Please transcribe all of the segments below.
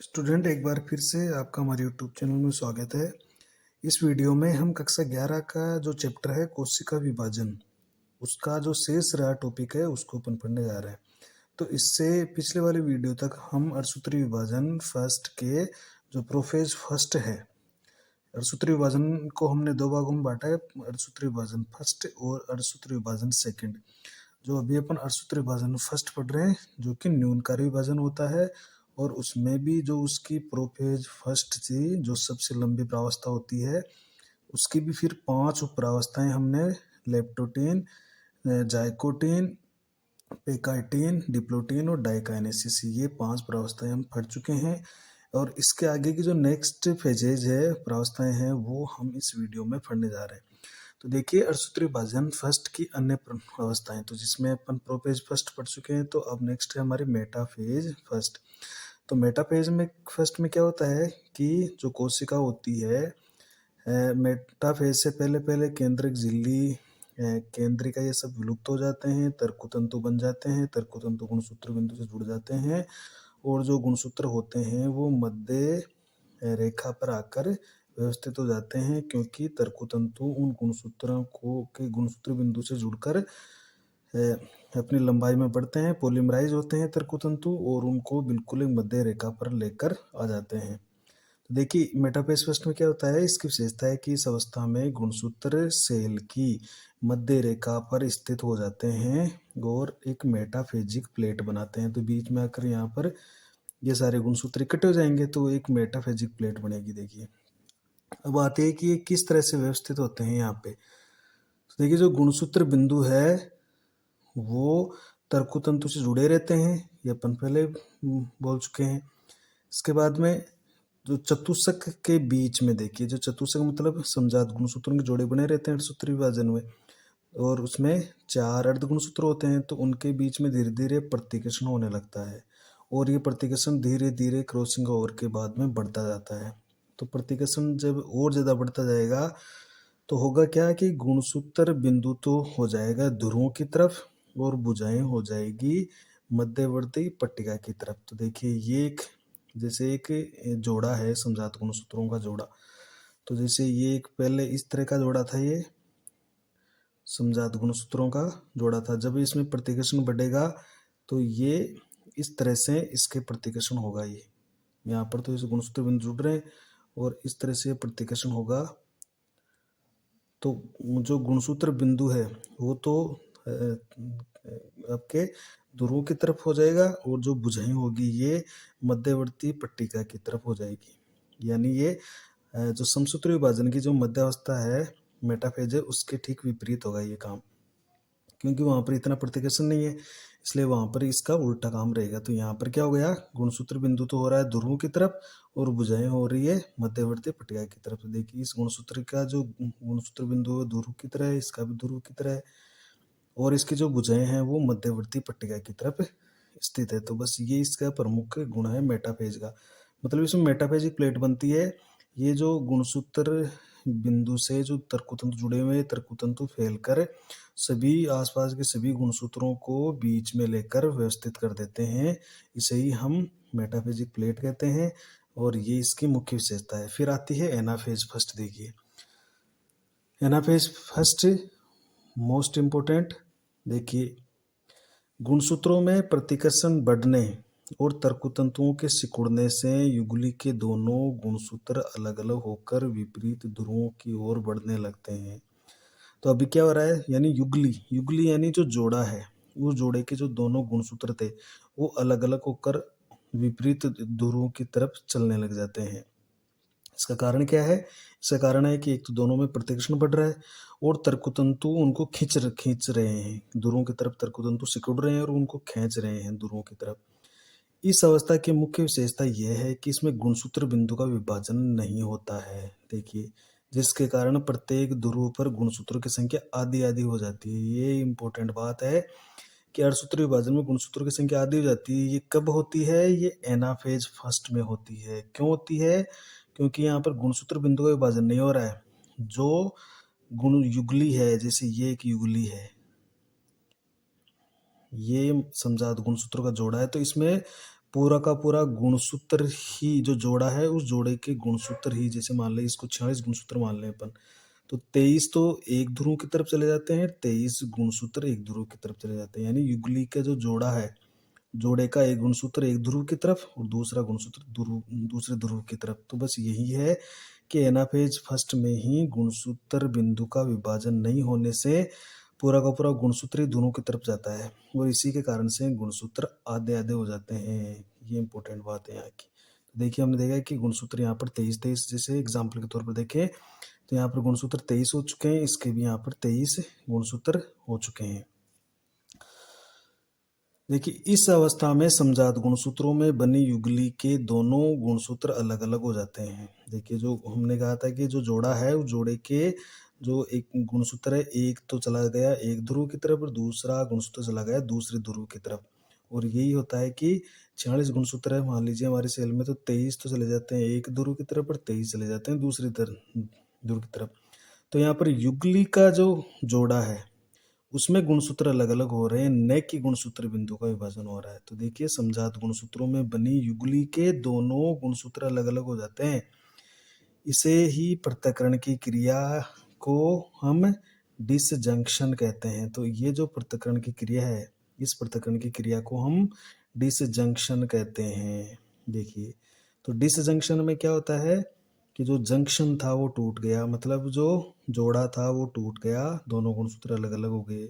Student, एक बार फिर से आपका हमारे यूट्यूब चैनल में स्वागत है। इस वीडियो में हम कक्षा 11 का जो चैप्टर है कोशिका विभाजन, उसका जो शेष रहा टॉपिक है उसको अपन पढ़ने जा रहे हैं। तो इससे पिछले वाले वीडियो तक हम अर्थसूत्री विभाजन फर्स्ट के जो प्रोफेज फर्स्ट है, अर्थसूत्री विभाजन को हमने दो भागों में बांटा है, अर्थसूत्री विभाजन फर्स्ट और अर्थसूत्री विभाजन सेकंड। जो अभी अपन अर्थसूत्री विभाजन फर्स्ट पढ़ रहे हैं जो कि न्यूनकारी विभाजन होता है, और उसमें भी जो उसकी प्रोफेज फर्स्ट थी जो सबसे लंबी प्रावस्था होती है, उसकी भी फिर 5 उपप्रावस्थाएं हमने लेप्टोटीन, जाइकोटीन, पेकाइटीन, डिप्लोटीन और डाइकाइनेसिस, ये 5 प्रावस्थाएं हम पढ़ चुके हैं। और इसके आगे की जो नेक्स्ट फेजेज है, प्रावस्थाएं हैं, वो हम इस वीडियो में पढ़ने जा रहे हैं। तो देखिए, अर्थसूत्री विभाजन फर्स्ट की अन्य अवस्थाएं, तो जिसमें अपन प्रोफेज फर्स्ट पढ़ चुके हैं, तो अब नेक्स्ट है हमारी मेटाफेज फर्स्ट। तो मेटाफेज में फर्स्ट में क्या होता है कि जो कोशिका होती है, मेटाफेज से पहले पहले केंद्रक झिल्ली, केंद्रिका, ये सब विलुप्त हो जाते हैं, तर्कुतंतु बन जाते हैं, तर्कुतंतु गुणसूत्र बिंदु से जुड़ जाते हैं, और जो गुणसूत्र होते हैं वो मध्य रेखा पर आकर व्यवस्थित हो जाते हैं, क्योंकि तर्कुतंतु उन गुणसूत्रों को के गुणसूत्र बिंदु से जुड़कर अपनी लंबाई में बढ़ते हैं, पॉलीमराइज होते हैं तर्कुतंतु, और उनको बिल्कुल एक मध्य रेखा पर लेकर आ जाते हैं। तो देखिए, मेटाफेज फर्स्ट में क्या होता है, इसकी विशेषता है कि इस अवस्था में गुणसूत्र सेल की मध्य रेखा पर स्थित हो जाते हैं और एक मेटाफेजिक प्लेट बनाते हैं। तो बीच में आकर यहाँ पर ये सारे गुणसूत्र इकट्ठे हो जाएंगे तो एक मेटाफेजिक प्लेट बनेगी। देखिए, अब आते हैं कि ये किस तरह से व्यवस्थित होते हैं यहाँ पे। तो देखिए, जो गुणसूत्र बिंदु है वो तर्कुतंतु से जुड़े रहते हैं, ये अपन पहले बोल चुके हैं। इसके बाद में जो चतुष्क के बीच में, देखिए, जो चतुष्क मतलब समजात गुणसूत्रों के जोड़े बने रहते हैं अर्थसूत्री विभाजन में, और उसमें 4 अर्ध गुणसूत्र होते हैं, तो उनके बीच में धीरे धीरे प्रतिकर्षण होने लगता है, और ये प्रतिकर्षण धीरे धीरे क्रॉसिंग ओवर के बाद में बढ़ता जाता है। तो प्रतिकर्षण जब और ज़्यादा बढ़ता जाएगा तो होगा क्या कि गुणसूत्र बिंदु तो हो जाएगा ध्रुवों की तरफ, और भुजाएं हो जाएगी मध्यवर्ती पट्टिका की तरफ। तो देखिए, ये एक जैसे एक जोड़ा है समजात गुणसूत्रों का जोड़ा। तो जैसे ये एक पहले इस तरह का जोड़ा था, ये समजात गुणसूत्रों का जोड़ा था। जब इसमें प्रतिकर्षण बढ़ेगा तो ये इस तरह से इसके प्रतिकर्षण होगा। ये यहाँ पर तो इस गुणसूत्र बिंदु जुड़ रहे हैं और इस तरह से प्रतिकर्षण होगा। तो जो गुणसूत्र बिंदु है वो तो आपके ध्रुवों की तरफ हो जाएगा, और जो भुजाएं होगी ये मध्यवर्ती पट्टिका की तरफ हो जाएगी। यानी ये जो समसूत्री विभाजन की जो मध्यावस्था है, मेटाफेज है, उसके ठीक विपरीत होगा ये काम, क्योंकि वहां पर इतना प्रतिकर्षण नहीं है, इसलिए वहां पर इसका उल्टा काम रहेगा। तो यहाँ पर क्या हो गया, गुणसूत्र बिंदु तो हो रहा है ध्रुवों की तरफ और भुजाएं हो रही है मध्यवर्ती पट्टिका की तरफ। तो देखिए, इस गुणसूत्र का जो गुणसूत्र बिंदु है ध्रुव की तरह है, इसका भी ध्रुव की तरह है, और इसकी जो भुजाएं हैं वो मध्यवर्ती पट्टिका की तरफ स्थित है। तो बस ये इसका प्रमुख गुण है मेटाफेज का। मतलब इसमें मेटाफेजिक प्लेट बनती है। ये जो गुणसूत्र बिंदु से जो तर्कुतंतु जुड़े हुए हैं, तर्कुतंतु फैलकर सभी आसपास के सभी गुणसूत्रों को बीच में लेकर व्यवस्थित कर देते हैं। इसे ही हम मेटाफेजिक प्लेट कहते हैं, और ये इसकी मुख्य विशेषता है। फिर आती है एनाफेज फर्स्ट। देखिए, एनाफेज फर्स्ट मोस्ट इम्पोर्टेंट। देखिए, गुणसूत्रों में प्रतिकर्षण बढ़ने और तर्कुतंतुओं के सिकुड़ने से युगली के दोनों गुणसूत्र अलग अलग होकर विपरीत ध्रुवों की ओर बढ़ने लगते हैं। तो अभी क्या हो रहा है, यानी युगली, युगली यानी जो जोड़ा है, उस जोड़े के जो दोनों गुणसूत्र थे वो अलग अलग होकर विपरीत ध्रुवों की तरफ चलने लग जाते हैं। इसका कारण क्या है, इसका कारण है कि एक तो दोनों में प्रतिकर्षण बढ़ रहा है और तर्कुतंतु उनको खींच रहे हैं ध्रुवों की तरफ, तर्कुतंतु सिकुड़ रहे हैं और उनको खींच रहे हैं ध्रुवों की तरफ। इस अवस्था की मुख्य विशेषता यह है कि इसमें गुणसूत्र बिंदु का विभाजन नहीं होता है। देखिए, जिसके कारण प्रत्येक ध्रुव पर गुणसूत्रों की संख्या आधी आधी हो जाती है। ये इंपॉर्टेंट बात है कि अर्थसूत्री विभाजन में गुणसूत्रों की संख्या आधी हो जाती है। ये कब होती है, ये एनाफेज फर्स्ट में होती है। क्यों होती है, क्योंकि यहाँ पर गुणसूत्र बिंदु का विभाजन नहीं हो रहा है। जो गुण युगली है, जैसे ये एक युगली है, ये समजात गुणसूत्रों का जोड़ा है, तो इसमें पूरा का पूरा गुणसूत्र ही जो जोड़ा है उस जोड़े के गुणसूत्र ही, जैसे मान लें इसको 46 गुणसूत्र मान लें अपन, तो 23 तो एक ध्रुव की तरफ चले जाते हैं, 23 गुणसूत्र एक ध्रुव की तरफ चले जाते हैं। यानी युगली का जो जोड़ा है, जोड़े का एक गुणसूत्र एक ध्रुव की तरफ और दूसरा गुणसूत्र दूसरे ध्रुव की तरफ। तो बस यही है कि एनाफेज फर्स्ट में ही गुणसूत्र बिंदु का विभाजन नहीं होने से पूरा का पूरा गुणसूत्र ही दोनों की तरफ जाता है और इसी के कारण से गुणसूत्र आधे आधे हो जाते हैं। ये इंपॉर्टेंट बात है यहाँ की। तो देखिए हमने देखा कि गुणसूत्र यहाँ पर 23 जैसे एग्जाम्पल के तौर पर देखें तो यहाँ पर गुणसूत्र 23 हो चुके हैं, इसके भी यहाँ पर 23 गुणसूत्र हो चुके हैं। देखिए इस अवस्था में समजात गुणसूत्रों में बनी युगली के दोनों गुणसूत्र अलग अलग हो जाते हैं। देखिए जो हमने कहा था कि जो जोड़ा है उस जोड़े के जो एक गुणसूत्र है, एक तो चला गया एक ध्रुव की तरफ और दूसरा गुणसूत्र चला गया दूसरे ध्रुव की तरफ। और यही होता है कि 46 गुणसूत्र है, मान लीजिए हमारे सेल में, तो 23 तो चले जाते हैं एक ध्रुव की तरफ और 23 चले जाते हैं दूसरी ध्रुव की तरफ। तो यहाँ पर युगली का जो जोड़ा है उसमें गुणसूत्र अलग अलग हो रहे हैं, न कि गुणसूत्र बिंदु का विभाजन हो रहा है। तो देखिए समजात गुणसूत्रों में बनी युगली के दोनों गुणसूत्र अलग अलग हो जाते हैं। इसे ही पृथक्करण की क्रिया को हम डिसजंक्शन कहते हैं। तो ये जो पृथक्करण की क्रिया है, इस पृथक्करण की क्रिया को हम डिसजंक्शन कहते हैं। देखिए तो डिसजंक्शन में क्या होता है कि जो जंक्शन था वो टूट गया, मतलब जो जोड़ा था वो टूट गया, दोनों गुणसूत्र अलग अलग हो गए।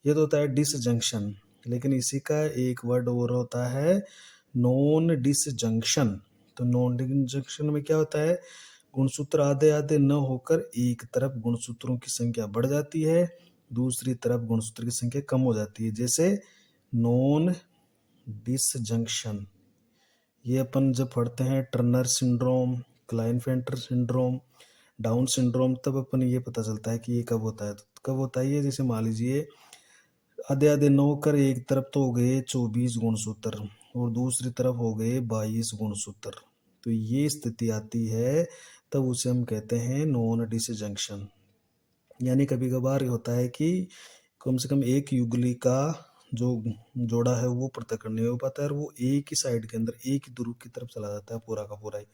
ये तो होता है डिसजंक्शन। लेकिन इसी का एक वर्ड और होता है नॉन डिसजंक्शन। तो नॉन डिसजंक्शन में क्या होता है, गुणसूत्र आधे आधे न होकर एक तरफ गुणसूत्रों की संख्या बढ़ जाती है, दूसरी तरफ गुणसूत्र की संख्या कम हो जाती है, जैसे नॉन डिसजंक्शन। ये अपन जब पढ़ते हैं Turner syndrome, Klinefelter syndrome, down syndrome, तब अपन ये पता चलता है कि ये कब होता है। तो कब होता है ये, जैसे मान लीजिए आधे आधे न होकर एक तरफ तो हो गए 24 गुणसूत्र और दूसरी तरफ हो गए 22 गुणसूत्र। तो ये स्थिति आती है तब उसे हम कहते हैं नॉन डिसजंक्शन। यानी कभी कभार होता है कि कम से कम एक युगली का जो जोड़ा है वो पृथक्करण नहीं हो पाता है और वो एक ही साइड के अंदर एक ही ध्रुव की तरफ चला जाता है पूरा का पूरा ही।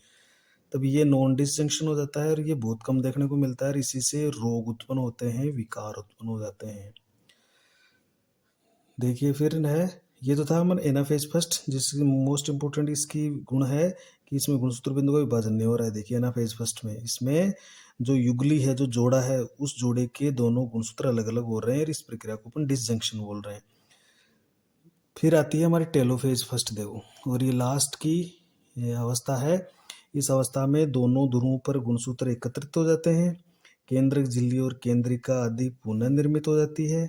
तब ये नॉन डिसजंक्शन हो जाता है और ये बहुत कम देखने को मिलता है और इसी से रोग उत्पन्न होते हैं, विकार उत्पन्न हो जाते हैं। देखिए फिर है, ये तो था हमारा एनाफेज फर्स्ट, जिसकी मोस्ट इंपोर्टेंट इसकी गुण है कि इसमें गुणसूत्र बिंदु का विभाजन नहीं हो रहा है। देखिए एनाफेज फर्स्ट में इसमें जो युगली है, जो जोड़ा है, उस जोड़े के दोनों गुणसूत्र अलग अलग हो रहे हैं और इस प्रक्रिया को अपन डिसजंक्शन बोल रहे हैं। फिर आती है हमारी टेलोफेज फर्स्ट देखो, और ये लास्ट की ये अवस्था है। इस अवस्था में दोनों ध्रुवों पर गुणसूत्र एकत्रित हो जाते हैं, केंद्रक झिल्ली और केंद्रिका आदि पुनः निर्मित हो जाती है,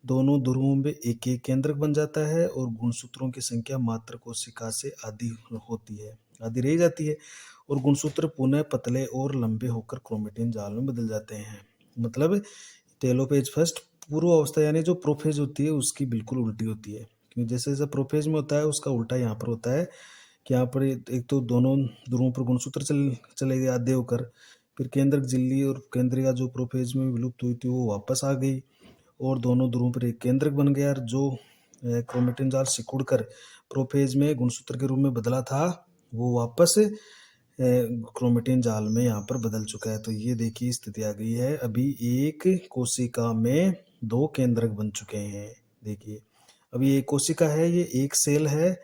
दोनों ध्रुवों में एक एक केंद्रक बन जाता है और गुणसूत्रों की संख्या मात्र कोशिका से आधी होती है, आधी रह जाती है और गुणसूत्र पुनः पतले और लंबे होकर क्रोमेटिन जाल में बदल जाते हैं। मतलब टेलोफेज फर्स्ट पूर्व अवस्था यानी जो प्रोफेज होती है उसकी बिल्कुल उल्टी होती है, क्योंकि जैसे जैसे प्रोफेज में होता है उसका उल्टा यहाँ पर होता है कि यहाँ पर एक तो दोनों ध्रुवों पर गुणसूत्र चले गए आधे होकर, फिर केंद्रक झिल्ली और केंद्रिका जो प्रोफेज में विलुप्त हुई थी वो वापस आ गई और दोनों ध्रुवों पर एक केंद्रक बन गया और जो क्रोमेटिन जाल सिकुड़कर प्रोफेज में गुणसूत्र के रूप में बदला था वो वापस क्रोमेटिन जाल में यहाँ पर बदल चुका है। तो ये देखिए स्थिति आ गई है, अभी एक कोशिका में दो केंद्रक बन चुके हैं। देखिए अभी एक कोशिका है, ये एक सेल है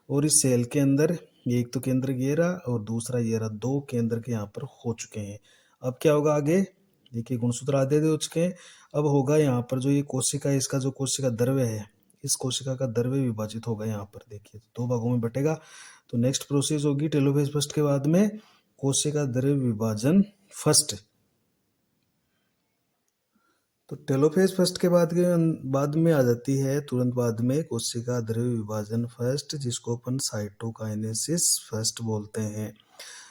और इस सेल के अंदर एक तो केंद्रक ये रहा और दूसरा ये रहा, दो केंद्रक यहाँ पर हो चुके हैं। अब क्या होगा आगे, देखिए गुणसूत्र आधे आधे हो चुके हैं। अब होगा यहाँ पर जो ये कोशिका है, इसका जो कोशिका द्रव्य है, इस कोशिका का द्रव्य विभाजित होगा यहाँ पर, देखिए दो भागों में बटेगा। तो नेक्स्ट प्रोसेस होगी टेलोफेज फर्स्ट के बाद में कोशिका द्रव्य विभाजन फर्स्ट। तो टेलोफेज फर्स्ट के बाद में आ जाती है तुरंत बाद में कोशिका द्रव्य विभाजन फर्स्ट, जिसको अपन साइटोकाइनेसिस फर्स्ट बोलते हैं।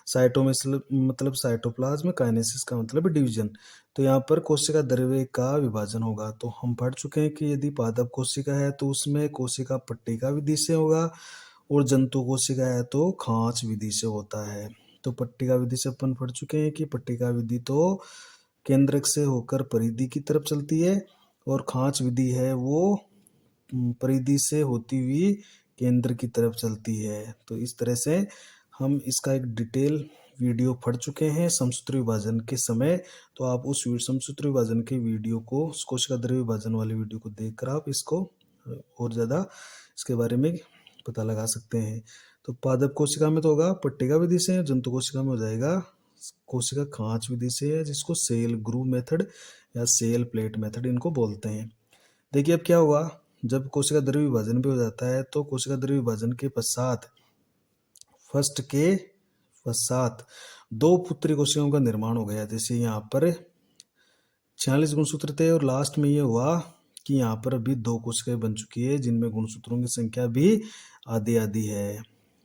साइटो में मतलब साइटोप्लाज्म, काइनेसिस का मतलब डिवीजन। तो यहाँ पर कोशिका द्रव्य का विभाजन होगा। तो हम पढ़ चुके हैं कि यदि पादप कोशिका है तो उसमें कोशिका पट्टिका विधि से होगा और जंतु कोशिका है तो खांच विधि से होता है। तो पट्टिका विधि से अपन पढ़ चुके हैं कि पट्टिका विधि तो केंद्रक से होकर परिधि की तरफ चलती है और खांच विधि है वो परिधि से होती हुई केंद्र की तरफ चलती है। तो इस तरह से हम इसका एक डिटेल वीडियो पढ़ चुके हैं समसूत्र विभाजन के समय। तो आप उस समसूत्र विभाजन के वीडियो को, कोशिका द्रव्य विभाजन वाले वीडियो को देखकर आप इसको और ज़्यादा इसके बारे में पता लगा सकते हैं। तो पादप कोशिका में तो होगा पट्टिका विधि से, जंतु कोशिका में हो जाएगा कोशिका खांच विधि से, जिसको सेल ग्रूव मेथड या सेल प्लेट मेथड इनको बोलते हैं। देखिए अब क्या हुआ, जब कोशिका द्रव्य विभाजन भी हो जाता है तो कोशिका द्रव्य विभाजन के पश्चात फर्स्ट के पश्चात दो पुत्री कोशिकाओं का निर्माण हो गया। जैसे यहाँ पर 46 गुणसूत्र थे और लास्ट में ये हुआ कि यहाँ पर अभी दो कोशिकाएं बन चुकी है जिनमें गुणसूत्रों की संख्या भी आधी आधी है।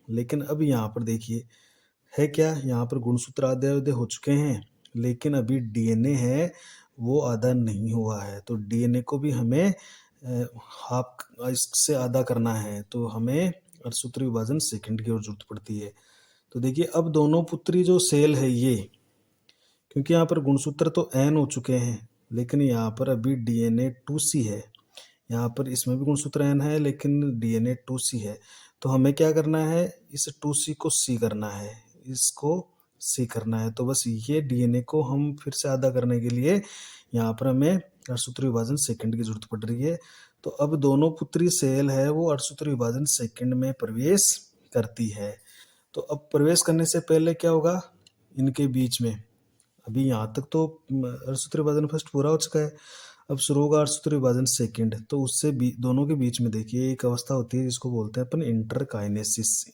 लेकिन अब यहाँ पर देखिए है क्या, यहाँ पर गुणसूत्र आधे आधे हो चुके हैं, लेकिन अभी डीएनए है वो आधा नहीं हुआ है। तो डीएनए को भी हमें हाफ इससे आधा करना है, तो हमें अर्धसूत्री विभाजन सेकंड की ओर जरूरत पड़ती है। तो देखिए अब दोनों पुत्री जो सेल है ये, क्योंकि यहाँ पर गुणसूत्र तो एन हो चुके हैं, लेकिन यहाँ पर अभी डीएनए 2C है। यहाँ पर इसमें भी गुणसूत्र एन है लेकिन डीएनए 2C है। तो हमें क्या करना है, इस 2C को C करना है, इसको C करना है। तो बस ये डीएनए को हम फिर से आधा करने के लिए यहाँ पर हमें अर्धसूत्री विभाजन सेकंड की जरूरत पड़ रही है। तो अब दोनों पुत्री सेल है वो अर्धसूत्री विभाजन सेकंड में प्रवेश करती है। तो अब प्रवेश करने से पहले क्या होगा, इनके बीच में अभी यहाँ तक तो अर्धसूत्री विभाजन फर्स्ट पूरा हो चुका है, अब शुरू होगा अर्धसूत्री विभाजन सेकंड। तो उससे दोनों के बीच में देखिए एक अवस्था होती है जिसको बोलते हैं अपन इंटरकाइनेसिस,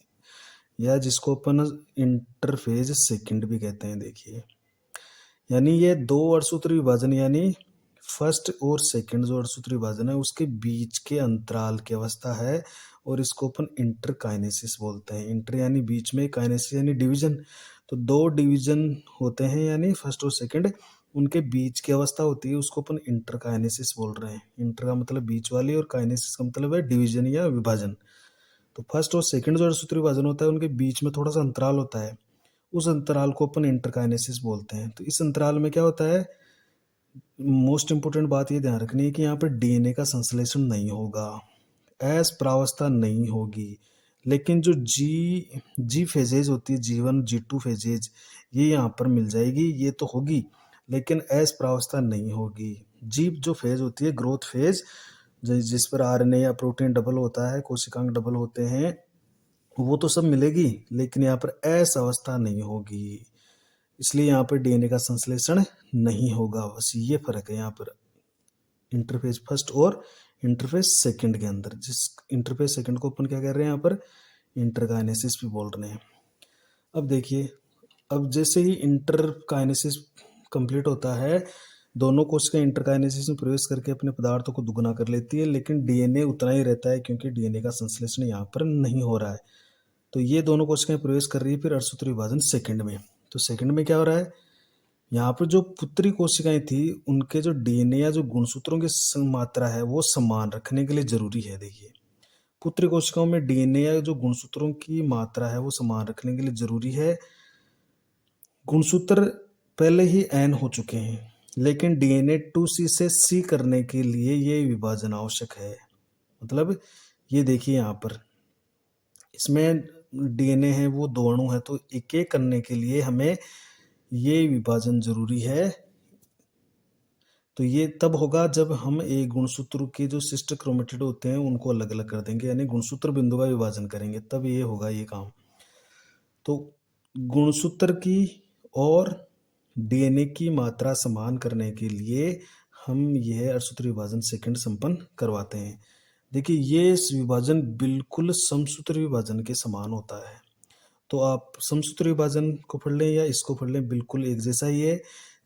या जिसको अपन इंटरफेज सेकंड भी कहते हैं। देखिए यानी ये दो अर्धसूत्री विभाजन यानी फर्स्ट और सेकंड जो अर्धसूत्री विभाजन है उसके बीच के अंतराल की अवस्था है, और इसको अपन इंटरकाइनेसिस बोलते हैं। इंटर यानी बीच में, काइनेसिस यानी डिवीजन। तो दो डिवीजन होते हैं यानी फर्स्ट और सेकंड, उनके बीच की अवस्था होती है उसको अपन इंटरकाइनेसिस बोल रहे हैं। इंटर का मतलब बीच वाली और काइनेसिस का मतलब है डिवीजन या विभाजन। तो फर्स्ट और सेकंड जो अर्धसूत्री विभाजन होता है उनके बीच में थोड़ा सा अंतराल होता है, उस अंतराल को अपन इंटरकाइनेसिस बोलते हैं। तो इस अंतराल में क्या होता है, मोस्ट इंपोर्टेंट बात ये ध्यान रखनी है कि यहाँ पर डीएनए का संश्लेषण नहीं होगा, एस प्रावस्था नहीं होगी। लेकिन जो जी फेजेज होती है, G1 G2 फेजेज, ये यहाँ पर मिल जाएगी, ये तो होगी, लेकिन एस प्रावस्था नहीं होगी। जी जो फेज होती है ग्रोथ फेज, जिस पर आरएनए या प्रोटीन डबल होता है, कोशिकांग डबल होते हैं, वो तो सब मिलेगी, लेकिन यहाँ पर एस अवस्था नहीं होगी, इसलिए यहाँ पर डीएनए का संश्लेषण नहीं होगा। बस ये फर्क है यहाँ पर इंटरफेज फर्स्ट और इंटरफेज सेकंड के अंदर। जिस इंटरफेज सेकंड को अपन क्या कह रहे हैं यहाँ पर इंटरकाइनेसिस भी बोल रहे हैं। अब देखिए, अब जैसे ही इंटरकाइनेसिस कंप्लीट होता है, दोनों कोशिकाएं इंटरकाइनेसिस में प्रवेश करके अपने पदार्थों को दुगुना कर लेती है, लेकिन डीएनए उतना ही रहता है क्योंकि डीएनए का संश्लेषण यहाँ पर नहीं हो रहा है। तो ये दोनों कोशिकाएं प्रवेश कर रही है फिर अर्धसूत्री विभाजन सेकंड में। तो सेकंड में क्या हो रहा है, यहाँ पर जो पुत्री कोशिकाएं थी उनके जो डीएनए या जो गुणसूत्रों की मात्रा है वो समान रखने के लिए जरूरी है। देखिए पुत्री कोशिकाओं में डीएनए या जो गुणसूत्रों की मात्रा है वो समान रखने के लिए जरूरी है। गुणसूत्र पहले ही एन हो चुके हैं, लेकिन डीएनए 2C से C करने के लिए ये विभाजन आवश्यक है। मतलब ये देखिए यहाँ पर इसमें डीएनए है वो दो अणु है, तो एक एक करने के लिए हमें ये विभाजन जरूरी है। तो ये तब होगा जब हम एक गुणसूत्र के जो सिस्टर क्रोमेटिड होते हैं उनको अलग अलग कर देंगे, यानी गुणसूत्र बिंदु का विभाजन करेंगे, तब ये होगा ये काम। तो गुणसूत्र की और डीएनए की मात्रा समान करने के लिए हम यह अर्धसूत्री विभाजन सेकंड संपन्न करवाते हैं। देखिए ये विभाजन बिल्कुल समसूत्र विभाजन के समान होता है। तो आप समसूत्र विभाजन को पढ़ लें या इसको पढ़ लें, बिल्कुल एक जैसा ही है।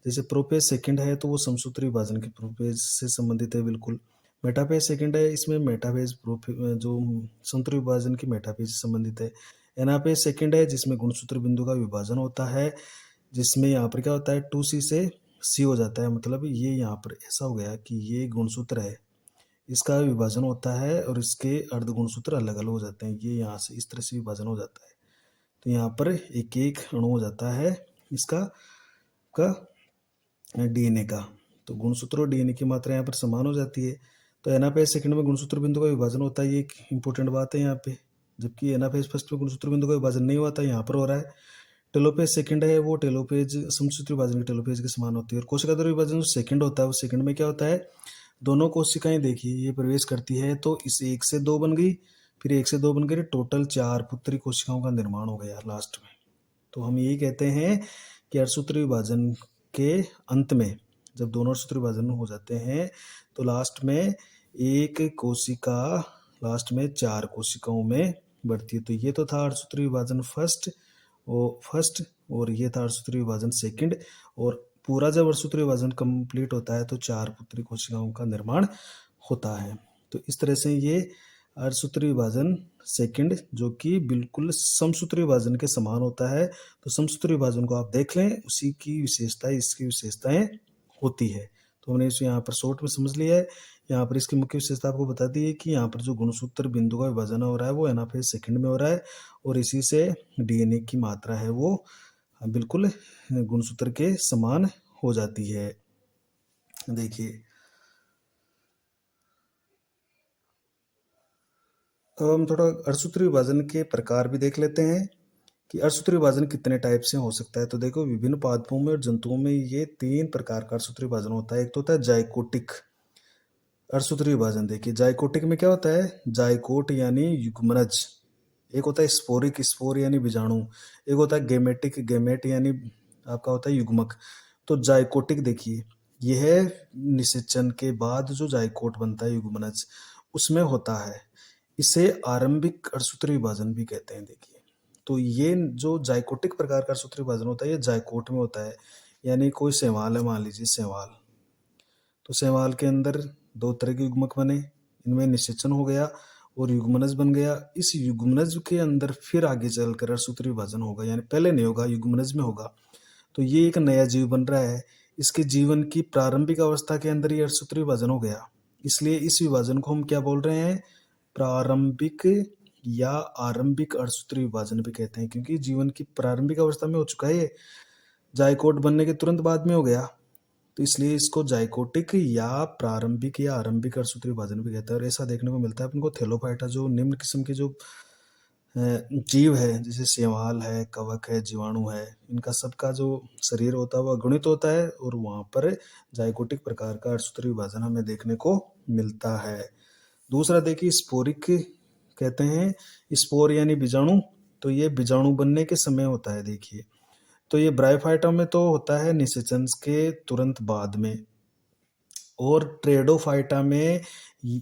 जैसे प्रोपेज सेकंड है तो वो समसूत्र विभाजन के प्रोपेज से संबंधित है बिल्कुल। मेटापेज सेकंड है, इसमें मेटापेज जो समसूत्र विभाजन की मेटापेज से संबंधित है। एनापेज सेकंड है जिसमें गुणसूत्र बिंदु का विभाजन होता है, जिसमें यहाँ पर क्या होता है 2C से C हो जाता है। मतलब ये यहाँ पर ऐसा हो गया कि ये गुणसूत्र है, इसका विभाजन होता है और इसके अर्ध गुणसूत्र अलग अलग हो जाते हैं। ये यहाँ से इस तरह से विभाजन हो जाता है, तो यहाँ पर एक एक अणु हो जाता है इसका का डीएनए का। तो गुणसूत्र और डीएनए की मात्रा यहाँ पर समान हो जाती है। तो एनाफेज सेकंड में गुणसूत्र बिंदु का विभाजन होता है, ये एक इंपॉर्टेंट बात है यहाँ पे, जबकि एनाफेज फर्स्ट में गुणसूत्र बिंदु का विभाजन नहीं होता, यहाँ पर हो रहा है। टेलोपेज सेकंड है, वो टेलोपेज समसूत्र विभाजन के टेलोपेज के समान होती है। और कोशिका द्वारा विभाजन जो सेकंड होता है, वो सेकंड में क्या होता है, दोनों कोशिकाएं देखिए ये प्रवेश करती है, तो इस 1 से 2 बन गई, फिर 1 से 2 बन गई, टोटल 4 पुत्री कोशिकाओं का निर्माण हो गया लास्ट में। तो हम यही कहते हैं कि अर्धसूत्री विभाजन के अंत में जब दोनों अर्धसूत्री विभाजन हो जाते हैं तो लास्ट में एक कोशिका लास्ट में 4 कोशिकाओं में बढ़ती है। तो ये तो था अर्धसूत्री विभाजन फर्स्ट और ये था अर्धसूत्री विभाजन सेकंड। और पूरा जब अर्धसूत्री विभाजन कंप्लीट होता है तो 4 पुत्री कोशिकाओं का निर्माण होता है। तो इस तरह से ये अर्धसूत्री विभाजन सेकंड जो कि बिल्कुल समसूत्री विभाजन के समान होता है। तो समसूत्री विभाजन को आप देख लें, उसी की विशेषताएं इसकी विशेषताएं होती है। तो हमने इसे यहाँ पर शॉर्ट में समझ लिया है। यहाँ पर इसकी मुख्य विशेषता आपको बता दी है कि यहाँ पर जो गुणसूत्र बिंदु का विभाजन हो रहा है वो एनाफेज सेकंड में हो रहा है, और इसी से डीएनए की मात्रा है वो बिल्कुल गुणसूत्र के समान हो जाती है। देखिए अब हम थोड़ा अर्धसूत्री विभाजन के प्रकार भी देख लेते हैं कि अर्धसूत्री विभाजन कितने टाइप से हो सकता है। तो देखो विभिन्न पादपों में और जंतुओं में ये 3 प्रकार का अर्धसूत्री विभाजन होता है। एक तो होता है जाइकोटिक अर्धसूत्री विभाजन। देखिए जाइकोटिक में क्या होता है, जाइकोट यानी युग्मनज, एक होता है स्पोरिक स्पोर यानी बीजाणु, एक होता है गेमेटिक गेमेट यानी आपका होता है युग्मक। तो जाइकोटिक देखिए यह निषेचन के बाद जो जाइकोट बनता है युग्मनज उसमें होता है, इसे आरंभिक अर्धसूत्री विभाजन भी कहते हैं। देखिए तो ये जो जाइकोटिक प्रकार का अर्धसूत्री विभाजन होता है ये जाइकोट में होता है। यानी कोई शैवाल है, मान लीजिए शैवाल, तो शैवाल के अंदर 2 तरह के युग्मक बने, इनमें निषेचन हो गया और युग्मनज बन गया। इस युग्मनज के अंदर फिर आगे चलकर अर्धसूत्री विभाजन होगा, यानी पहले नहीं होगा, युग्मनज में होगा। तो ये एक नया जीव बन रहा है, इसके जीवन की प्रारंभिक अवस्था के अंदर ये अर्धसूत्री विभाजन हो गया, इसलिए इस विभाजन को हम क्या बोल रहे हैं, प्रारंभिक या आरंभिक अर्धसूत्री विभाजन भी कहते हैं, क्योंकि जीवन की प्रारंभिक अवस्था में हो चुका है, ये जाइकोट बनने के तुरंत बाद में हो गया, तो इसलिए इसको जाइकोटिक या प्रारंभिक या आरंभिक अर्धसूत्री विभाजन भी कहते हैं। और ऐसा देखने को मिलता है अपन को थैलोफाइटा जो निम्न किस्म के जो जीव है, जैसे शैवाल है, कवक है, जीवाणु है, इनका सबका जो शरीर होता है वह अगुणित होता है, और वहां पर जाइकोटिक प्रकार का अर्धसूत्री विभाजन हमें देखने को मिलता है। दूसरा देखिए स्पोरिक कहते हैं, स्पोर यानी बीजाणु, तो ये बीजाणु बनने के समय होता है। देखिए तो ये ब्रायोफाइटा में तो होता है निषेचन के तुरंत बाद में, और ट्रेडोफाइटा में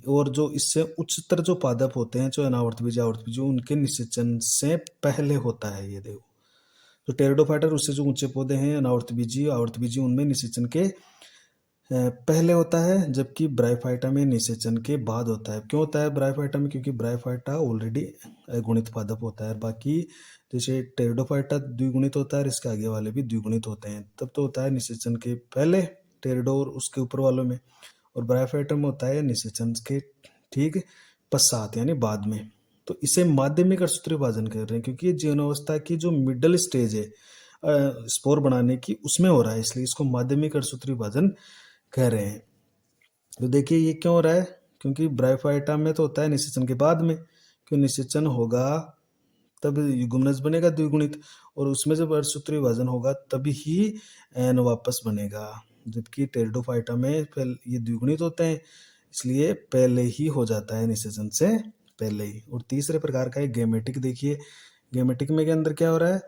और जो इससे उच्चतर जो पादप होते हैं जो अनावर्तबीजी आवर्तबीजी उनके निषेचन से पहले होता है। ये देखो तो टेरिडोफाइटर उससे जो ऊंचे पौधे हैं अनावर्तबीजी आवर्तबीजी उनमें निषेचन के पहले होता है, जबकि ब्रायोफाइटा में निषेचन के बाद होता है। क्यों होता है ब्रायोफाइटा में, क्योंकि ब्रायोफाइटा ऑलरेडी गुणित पादप होता है, बाकी जैसे टेरिडोफाइटा द्विगुणित होता है, इसके आगे वाले भी द्विगुणित होते हैं। तब तो होता है निषेचन के पहले टेरिडो और उसके ऊपर वालों में, और ब्रायोफाइटा में होता है निषेचन के ठीक पश्चात यानी बाद में। तो इसे माध्यमिक अर्धसूत्री विभाजन कह रहे हैं, क्योंकि ये जीवनावस्था की जो मिडल स्टेज है स्पोर बनाने की उसमें हो रहा है, इसलिए इसको माध्यमिक अर्धसूत्री विभाजन कह रहे हैं। तो देखिए ये क्यों हो रहा है, क्योंकि ब्रायोफाइटा में तो होता है निषेचन के बाद में, क्यों निषेचन होगा तब युग्मनज बनेगा द्विगुणित, और उसमें जब अर्धसूत्री विभाजन होगा तभी ही एन वापस बनेगा, जबकि टेरिडोफाइटा में ये द्विगुणित होते हैं, इसलिए पहले ही हो जाता है निषेचन से पहले ही। और तीसरे प्रकार का है गेमेटिक। देखिए गेमेटिक में के अंदर क्या हो रहा है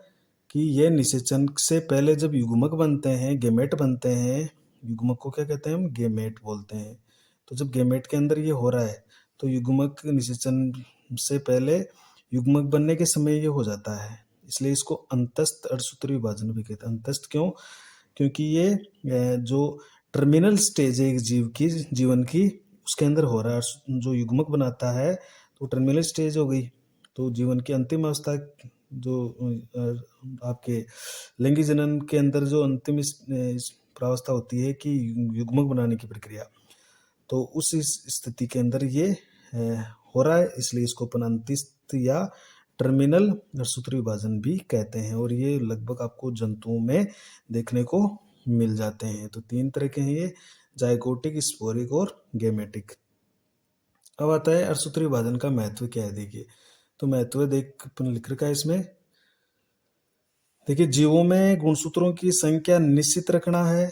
कि ये निषेचन से पहले जब युग्मक बनते हैं, गेमेट बनते हैं, युग्मक को क्या कहते हैं हम, गेमेट बोलते हैं। तो जब गेमेट के अंदर ये हो रहा है तो युग्मक निषेचन से पहले युग्मक बनने के समय ये हो जाता है, इसलिए इसको अंतस्थ अर्धसूत्री विभाजन भी कहते हैं। अंतस्थ क्यों, क्योंकि ये जो टर्मिनल स्टेज है एक जीव की जीवन की उसके अंदर हो रहा है, जो युग्मक बनाता है तो टर्मिनल स्टेज हो गई। तो जीवन की अंतिम अवस्था जो आपके लैंगिक जनन के अंदर जो अंतिम प्रावस्था होती है कि युग्मक बनाने की प्रक्रिया, तो उस स्थिति के अंदर ये हो रहा है, इसलिए इसको अपन अंतस्थ या टर्मिनल अर्धसूत्री विभाजन भी कहते हैं। और ये लगभग आपको जंतुओं में देखने को मिल जाते हैं। तो 3 तरह के हैं ये, जाइगोटिक, स्पोरिक और गेमेटिक। अब आता है अर्थसूत्री विभाजन का महत्व क्या है। देखिए, तो महत्व देख अपन लिख रखा है इसमें। देखिए, जीवों में गुणसूत्रों की संख्या निश्चित रखना है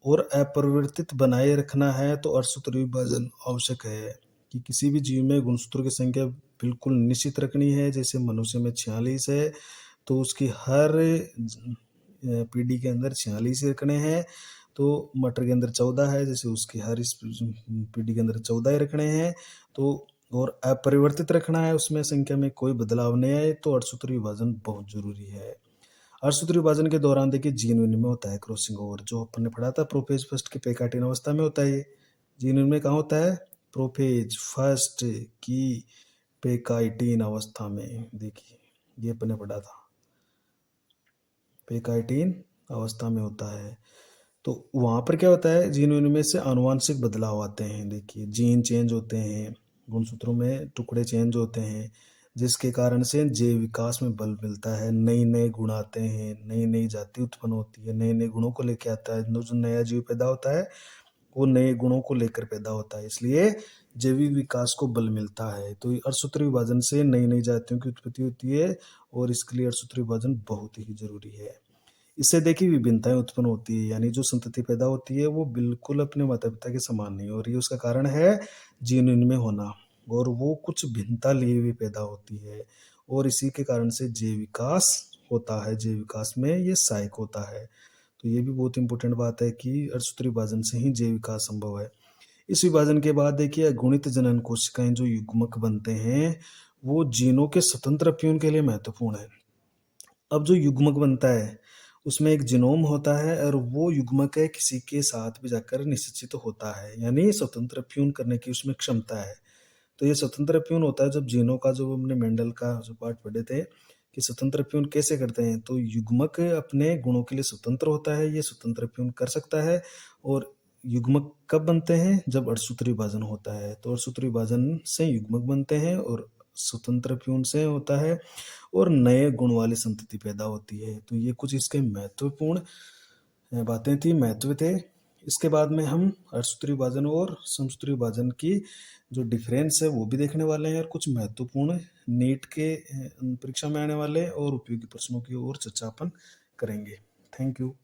और अपरिवर्तित बनाए रखना है तो अर्थसूत्री विभाजन आवश्यक है। कि किसी भी जीव में गुणसूत्रों की संख्या बिल्कुल निश्चित रखनी है। जैसे मनुष्य में 46 है तो उसकी हर पीढ़ी के अंदर 46 रखने हैं। तो मटर के अंदर 14 है, जैसे उसकी हर इस पीढ़ी के अंदर 14 ही रखने हैं। तो और अपरिवर्तित रखना है, उसमें संख्या में कोई बदलाव नहीं आए तो अर्थसूत्री विभाजन बहुत जरूरी है। अर्थसूत्री विभाजन के दौरान देखिए जीन विनिमय होता है, क्रॉसिंग ओवर, जो अपन ने पढ़ा था प्रोफेज फर्स्ट की पेकाटिन अवस्था में होता है। ये जीन विनिमय कहाँ होता है? प्रोफेज फर्स्ट की पेकाइटिन अवस्था में। देखिए, ये अपन ने पढ़ा था, पेकाइटिन अवस्था में होता है। तो वहां पर क्या होता है, जीन विनिमय से आनुवांशिक बदलाव आते हैं। देखिए, जीन चेंज होते हैं, गुणसूत्रों में टुकड़े चेंज होते हैं, जिसके कारण से जैव विकास में बल मिलता है। नई नए गुण आते हैं, नई नई जाति उत्पन्न होती है, नए नए गुणों को लेके आता है। जो नया जीव पैदा होता है वो नए गुणों को लेकर पैदा होता है, इसलिए जैविक विकास को बल मिलता है। तो अर्थसूत्री विभाजन से नई नई जातियों की उत्पत्ति होती है और इसके लिए अर्थसूत्री विभाजन बहुत ही जरूरी है। इससे देखिए विभिन्नताएं उत्पन्न होती है, यानी जो संतति पैदा होती है वो बिल्कुल अपने माता पिता के समान नहीं हो रही है। उसका कारण है जीन इनमें होना, और वो कुछ भिन्नता लिए हुए पैदा होती है और इसी के कारण से जैव विकास होता है। जैव विकास में ये सहायक होता है। तो ये भी बहुत इंपॉर्टेंट बात है कि अर्थसूत्री विभाजन से ही जैव विकास संभव है। इस विभाजन के बाद देखिए गुणित जनन कोशिकाएं जो युग्मक बनते हैं वो जीनों के स्वतंत्र अपीयन के लिए महत्वपूर्ण है। अब जो युग्मक बनता है उसमें एक जीनोम होता है और वो युग्मक है किसी के साथ भी जाकर निश्चित होता है, यानी स्वतंत्र प्यून करने की उसमें क्षमता है। तो ये स्वतंत्र प्यून होता है जब जीनों का, जो हमने मेंडल का जो पार्ट पढ़े थे कि स्वतंत्र प्यून कैसे करते हैं, तो युग्मक अपने गुणों के लिए स्वतंत्र होता है, ये स्वतंत्र प्यून कर सकता है। और युग्मक कब बनते हैं? जब अर्थसूत्री विभाजन होता है। तो अर्थसूत्री विभाजन से युग्मक बनते हैं और स्वतंत्र प्यून से होता है और नए गुण वाली संतति पैदा होती है। तो ये कुछ इसके महत्वपूर्ण बातें थी, महत्व थे। इसके बाद में हम अर्थसूत्री विभाजन और समसूत्री विभाजन की जो डिफरेंस है वो भी देखने वाले हैं और कुछ महत्वपूर्ण नीट के परीक्षा में आने वाले और उपयोगी प्रश्नों की ओर चर्चा अपन करेंगे। Thank you.